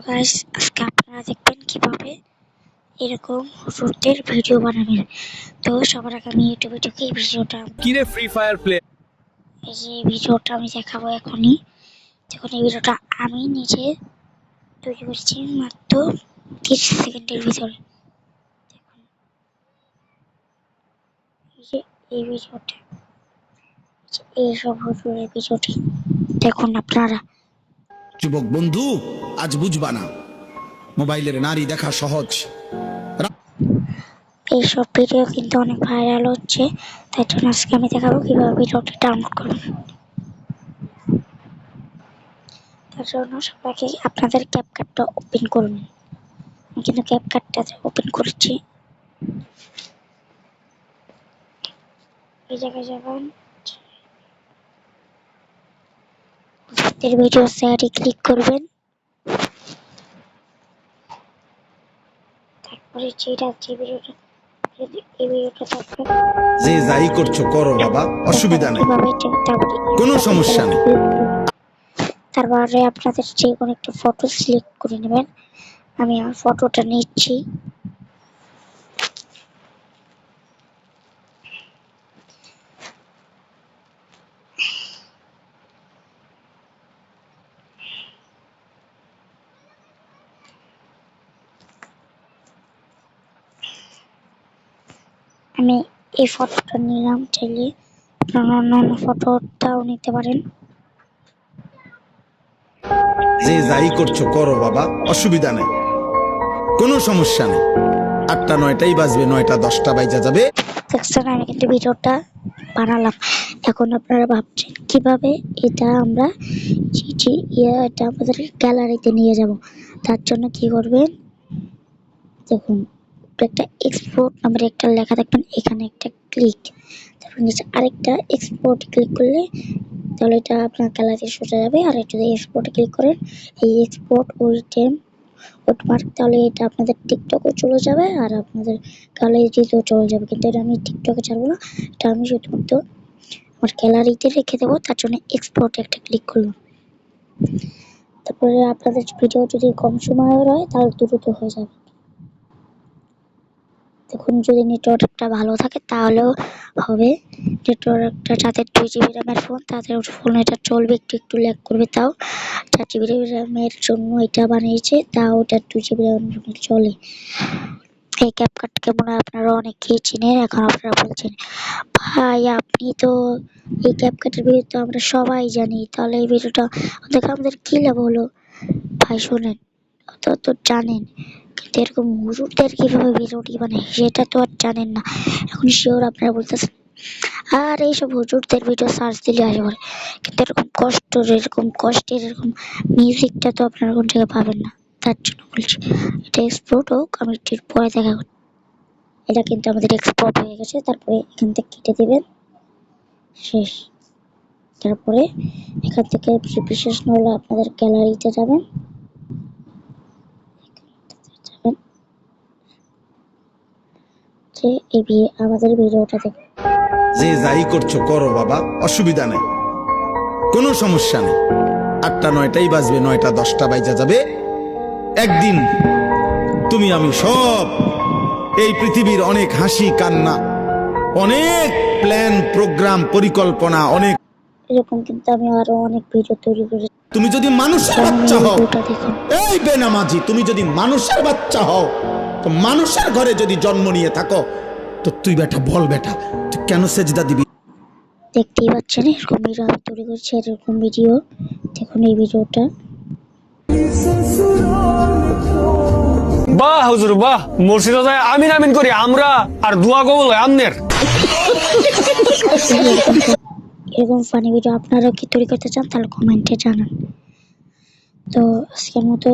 Guys, আজকে আপনারা দেখবেন কিভাবে এরকম হুজুরদের ভিডিও বানাবেন। তো সবার আগে আমি ইউটিউবে ঢুকে এই ভিডিওটা ফ্রি ফায়ার প্লে আমি দেখাবো এখনই। দেখুন, এই ভিডিওটা আমি নিজে তৈরি করেছি মাত্র 30 সেকেন্ডের ভিতরে। দেখুন, এই ভিডিওটা এইসব হুজুরের ভিডিওটি দেখুন আপনারা। যুবক বন্ধু, আজ বুঝবা না মোবাইলের নারী দেখা সহজ। এইসব ভিডিও কিন্তু অনেক ভাইরাল হচ্ছে, তাই জন্য আজকে আমি দেখাবো কিভাবে ভিডিওটি ডাউনলোড করবেন। তার জন্য সবাইকে আপনাদের ক্যাপকাটটা ওপেন করুন। আমি কিন্তু ক্যাপকাটটা ওপেন করেছি। এই জায়গায় যাবেন, ভিডিও শেয়ারে ক্লিক করবেন। তারপরে যে ভিডিওটা এই ভিডিওটা তারপরে যে যাই করছো করো বাবা, অসুবিধা নেই, কোনো সমস্যা নেই। তারপরে আপনাদের যে কোনো একটা ফটো সিলেক্ট করে নেবেন। আমি আমার ফটোটা নিচ্ছি। আমি এই ফটোটা নিলাম, চাইলে আপনারা অন্য ফটোটাও নিতে পারেন। যে যাই করছো করো বাবা, অসুবিধা নেই, কোনো সমস্যা নেই। 8টা 9টাই বাজবে, 9টা 10টা বাইজা যাবে। দেখছেন, আমি কিন্তু ভিডিওটা বানালাম। এখন আপনারা ভাবছেন কিভাবে এটা আমরা এটা আমাদের গ্যালারিতে নিয়ে যাব। তার জন্য কি করবেন, দেখুন একটা এক্সপোর্ট নামের একটা লেখা দেখবেন, এখানে একটা ক্লিক, তারপর নিচে আরেকটা এক্সপোর্ট ক্লিক করলে তাহলে এটা আপনার গ্যালারিতে সোজা যাবে। আর যদি এক্সপোর্টে ক্লিক করেন, এই এক্সপোর্ট ওয়াটারমার্ক, তাহলে এটা আপনাদের টিকটকে চলে যাবে আর আপনাদের গ্যালারিতেও চলে যাবে। কিন্তু এটা আমি টিকটকে ছাড়বো না, এটা আমি শুধুমাত্র আমার গ্যালারিতে রেখে দেবো। তার জন্য এক্সপোর্টে একটা ক্লিক করলাম। তারপরে আপনাদের ভিডিও যদি কম সময়ের হয় তাহলে দ্রুত হয়ে যাবে। দেখুন, যদি নেটওয়ার্কটা ভালো থাকে তাহলেও হবে। নেটওয়ার্কটা যাদের 2 GB র্যামের ফোন, তাদের ফোন এটা চলবে, একটু ল্যাগ করবে। তাও 4 GB র্যামের জন্য এটা বানিয়েছে, তাও এটা 2 GB র্যামের চলে। এই ক্যাপকাটকে মনে হয় আপনারা অনেকেই চিনেন। এখন আপনারা বলছেন, ভাই আপনি তো এই ক্যাপকাটের ভিডিও তো আমরা সবাই জানি, তাহলে এই ভিডিওটা দেখে আমাদের কি লাভ হলো? ভাই শোনেন, তো জানেন, কিন্তু এরকম হুজুরদের কিভাবে ভিডিওটি বানায় সেটা তো আর জানেন না। এখন শিওর আপনারা বলতেছেন আর এইসব হুজুরদের ভিডিও সার্চ দিলে আসে পড়ে, কিন্তু এরকম কষ্টের এরকম মিউজিকটা তো আপনারা কোন জায়গায় পাবেন না। তার জন্য বলছি, এটা এক্সপোর্ট হোক, আমি একটু পরে দেখা করি। এটা কিন্তু আমাদের এক্সপোর্ট হয়ে গেছে। তারপরে এখান থেকে কেটে দেবেন, শেষ। তারপরে এখান থেকে বিশেষ না হলে আপনাদের গ্যালারিতে যাবেন, যে আমাদের ভিডিওটা দেখুন। যে যাই করছো করো বাবা, অসুবিধা নেই, কোনো সমস্যা নেই। 8টা 9টাই বাজবে, 9টা 10টা বাইজা যাবে। একদিন তুমি আমি সব এই পৃথিবীর অনেক হাসি কান্না, অনেক প্ল্যান প্রোগ্রাম পরিকল্পনা, অনেক এরকম কিন্তু আমি আরো অনেক ভিডিও তৈরি করেছি। তুমি যদি মানুষের বাচ্চা হও, এই বেনামাজি, তুমি যদি মানুষের বাচ্চা হও, তো মানুষের ঘরে যদি জন্ম নিয়ে থাকো, তো তুই বেটা বল বেটা, তুই কেন সেজদা দিবি? দেখতেই পাচ্ছেন এরকম ভিডিও আমি তৈরি করছি। এরকম ভিডিও দেখুন, এই ভিডিওটা। বাহ হুজুর বাহ, মসজিদে যায় আমিন আমিন করি আমরা, আর দোয়া কবুল হয় আমনের। এরকম ফানি ভিডিও আপনারা কি তৈরি করতে চান তাহলে কমেন্টে জানান। তো আজকের মতো